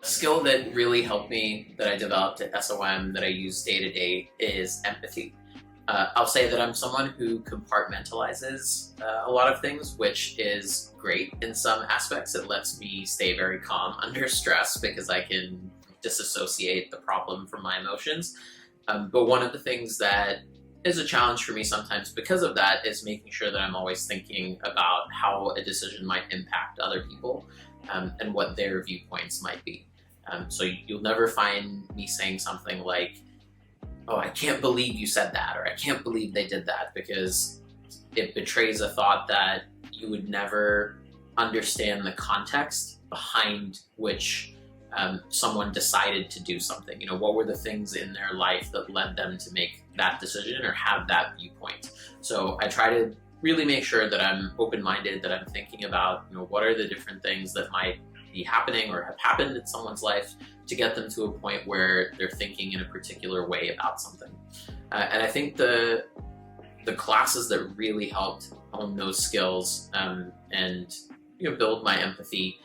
A skill that really helped me that I developed at SOM that I use day to day is empathy. I'll say that I'm someone who compartmentalizes a lot of things, which is great in some aspects. It lets me stay very calm under stress because I can disassociate the problem from my emotions. But one of the things that is a challenge for me sometimes because of that is making sure that I'm always thinking about how a decision might impact other people and what their viewpoints might be. So you'll never find me saying something like, oh, I can't believe you said that, or I can't believe they did that, because it betrays a thought that you would never understand the context behind which someone decided to do something. You know, what were the things in their life that led them to make that decision or have that viewpoint? So I try to really make sure that I'm open-minded, that I'm thinking about, you know, what are the different things that might be happening or have happened in someone's life to get them to a point where they're thinking in a particular way about something. And I think the classes that really helped hone those skills and build my empathy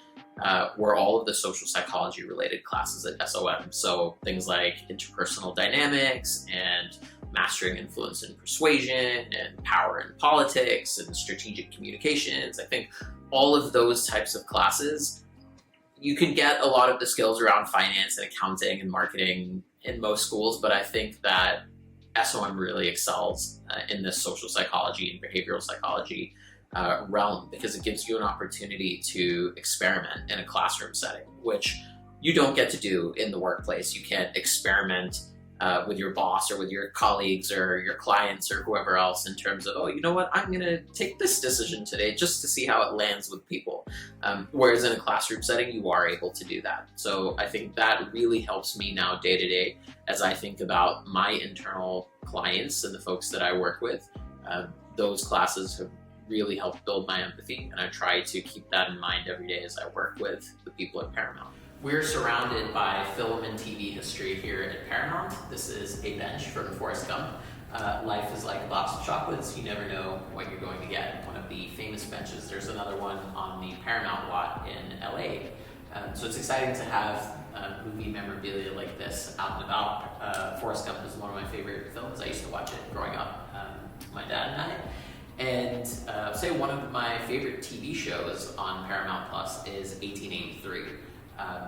were all of the social psychology related classes at SOM. So things like interpersonal dynamics and mastering influence and persuasion and power in politics and strategic communications. I think all of those types of classes, you can get a lot of the skills around finance and accounting and marketing in most schools, but I think that SOM really excels in this social psychology and behavioral psychology realm because it gives you an opportunity to experiment in a classroom setting, which you don't get to do in the workplace. You can't experiment with your boss or with your colleagues or your clients or whoever else in terms of, oh, you know what, I'm gonna take this decision today just to see how it lands with people. Whereas in a classroom setting, you are able to do that. So I think that really helps me now day to day as I think about my internal clients and the folks that I work with. Those classes have really helped build my empathy, and I try to keep that in mind every day as I work with the people at Paramount. We're surrounded by film and TV history here at Paramount. This is a bench from Forrest Gump. Life is like a box of chocolates. You never know what you're going to get. One of the famous benches. There's another one on the Paramount lot in LA. So it's exciting to have movie memorabilia like this out and about. Forrest Gump is one of my favorite films. I used to watch it growing up, my dad and I. And say one of my favorite TV shows on Paramount Plus is 1883.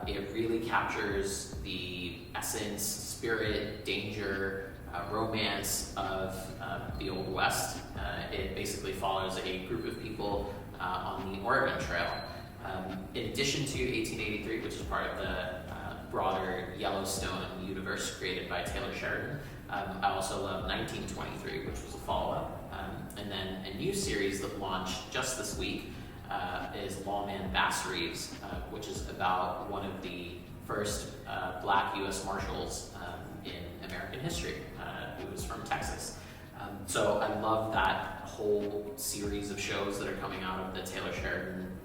It really captures the essence, spirit, danger, romance of the Old West. It basically follows a group of people on the Oregon Trail. In addition to 1883, which is part of the broader Yellowstone universe created by Taylor Sheridan, I also love 1923, which was a follow-up. And then a new series that launched just this week is Lawman Bass Reeves, which is about one of the first black U.S. Marshals in American history, who was from Texas. So I love that whole series of shows that are coming out of the Taylor Sheridan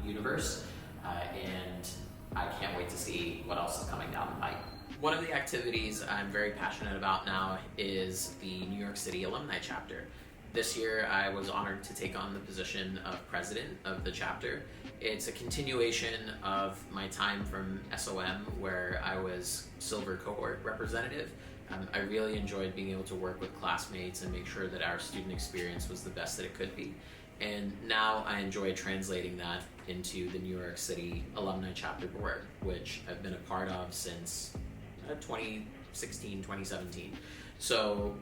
universe, and I can't wait to see what else is coming down the pike. One of the activities I'm very passionate about now is the New York City Alumni Chapter. This year, I was honored to take on the position of president of the chapter. It's a continuation of my time from SOM, where I was silver cohort representative. I really enjoyed being able to work with classmates and make sure that our student experience was the best that it could be. And now I enjoy translating that into the New York City Alumni Chapter Board, which I've been a part of since 2016, 2017. So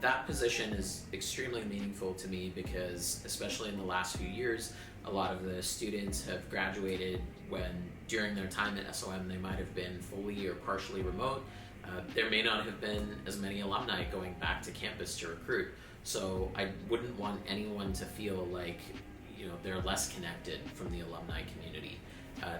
that position is extremely meaningful to me because, especially in the last few years, a lot of the students have graduated when during their time at SOM they might have been fully or partially remote. There may not have been as many alumni going back to campus to recruit. So I wouldn't want anyone to feel like they're less connected from the alumni community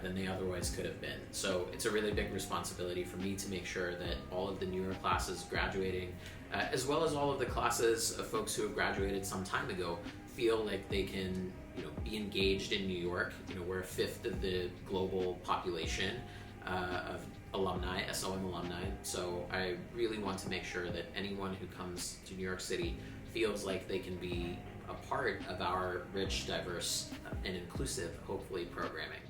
than they otherwise could have been. So it's a really big responsibility for me to make sure that all of the newer classes graduating, as well as all of the classes of folks who have graduated some time ago, feel like they can be engaged in New York. We're a fifth of the global population of alumni, SOM alumni. So I really want to make sure that anyone who comes to New York City feels like they can be a part of our rich, diverse, and inclusive, hopefully, programming.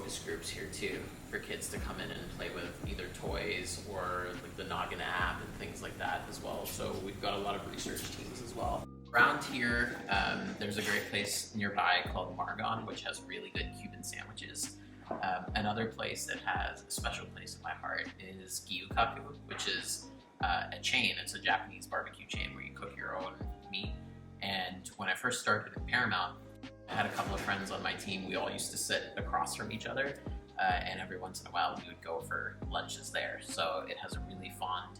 focus groups here too for kids to come in and play with either toys or like the Noggin app and things like that as well. So we've got a lot of research teams as well. Around here, there's a great place nearby called Margon, which has really good Cuban sandwiches. Another place that has a special place in my heart is Gyukaku, which is a chain. It's a Japanese barbecue chain where you cook your own meat. And when I first started at Paramount, I had a couple of friends on my team. We all used to sit across from each other, and every once in a while we would go for lunches there. So it has a really fond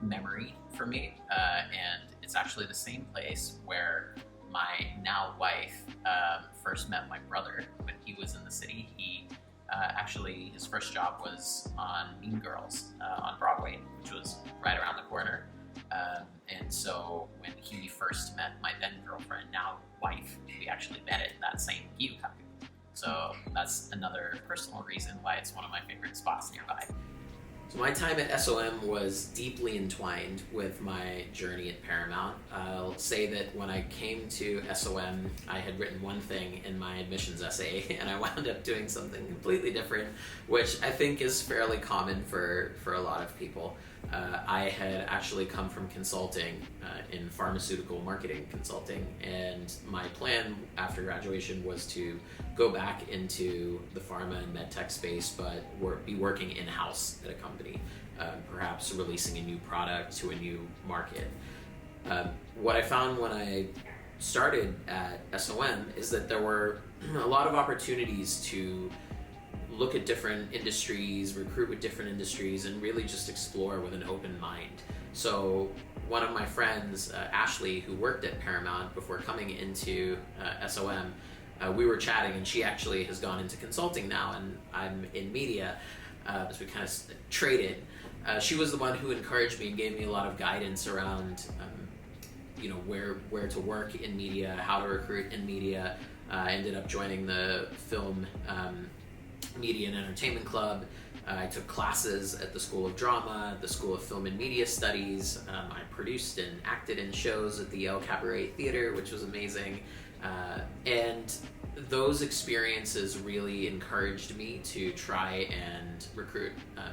memory for me, and it's actually the same place where my now wife first met my brother when he was in the city. He actually, his first job was on Mean Girls on Broadway, which was right around the corner. And so when he first met my then girlfriend, now wife, we actually met at that same Gyukaku. So that's another personal reason why it's one of my favorite spots nearby. So my time at SOM was deeply entwined with my journey at Paramount. I'll say that when I came to SOM, I had written one thing in my admissions essay, and I wound up doing something completely different, which I think is fairly common for a lot of people. I had actually come from consulting in pharmaceutical marketing consulting, and my plan after graduation was to go back into the pharma and medtech space, but be working in-house at a company, perhaps releasing a new product to a new market. What I found when I started at SOM is that there were a lot of opportunities to look at different industries, recruit with different industries, and really just explore with an open mind. So one of my friends, Ashley, who worked at Paramount before coming into SOM, we were chatting, and she actually has gone into consulting now, and I'm in media, so we kind of traded. She was the one who encouraged me and gave me a lot of guidance around where to work in media, how to recruit in media. I ended up joining the film Media and Entertainment Club. I took classes at the School of Drama, the School of Film and Media Studies. I produced and acted in shows at the Yale Cabaret Theater, which was amazing. And those experiences really encouraged me to try and recruit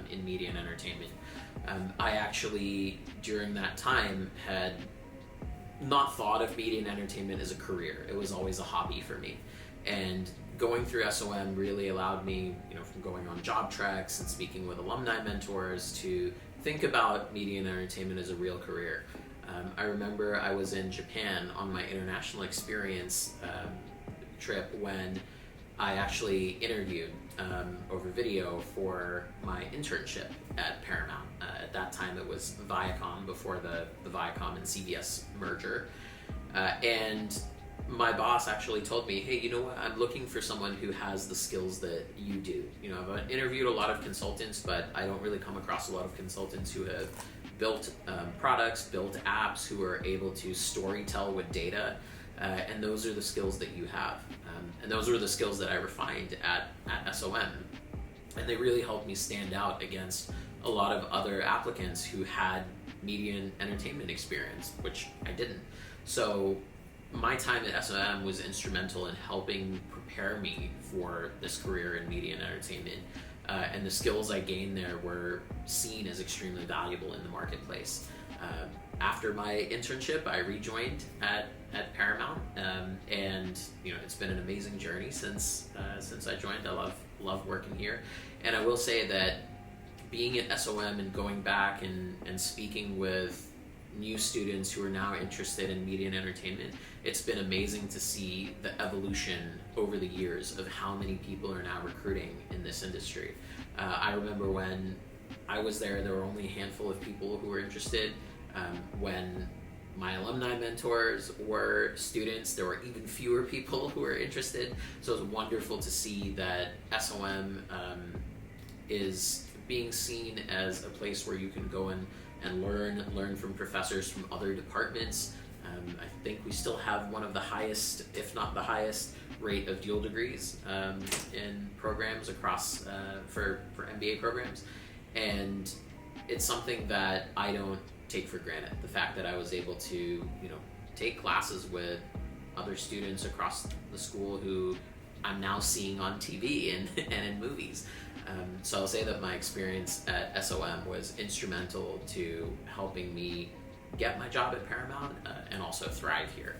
in media and entertainment. I actually, during that time, had not thought of media and entertainment as a career. It was always a hobby for me. And going through SOM really allowed me, from going on job treks and speaking with alumni mentors, to think about media and entertainment as a real career. I remember I was in Japan on my international experience trip when I actually interviewed over video for my internship at Paramount. At that time it was Viacom, before the Viacom and CBS merger. And my boss actually told me, hey, you know what, I'm looking for someone who has the skills that you do. I've interviewed a lot of consultants, but I don't really come across a lot of consultants who have built products, built apps, who are able to storytell with data. And those are the skills that you have. And those were the skills that I refined at SOM. And they really helped me stand out against a lot of other applicants who had media and entertainment experience, which I didn't. So my time at SOM was instrumental in helping prepare me for this career in media and entertainment. And the skills I gained there were seen as extremely valuable in the marketplace. After my internship, I rejoined at Paramount, and it's been an amazing journey since I joined. I love working here, and I will say that being at SOM and going back and speaking with new students who are now interested in media and entertainment, it's been amazing to see the evolution over the years of how many people are now recruiting in this industry. I remember when I was there were only a handful of people who were interested. When my alumni mentors were students, there were even fewer people who were interested. So it was wonderful to see that SOM is being seen as a place where you can go and learn from professors from other departments. I think we still have one of the highest, if not the highest, rate of dual degrees in programs across for MBA programs, and it's something that I don't take for granted. The fact that I was able to take classes with other students across the school who I'm now seeing on TV and in movies. So I'll say that my experience at SOM was instrumental to helping me get my job at Paramount and also thrive here.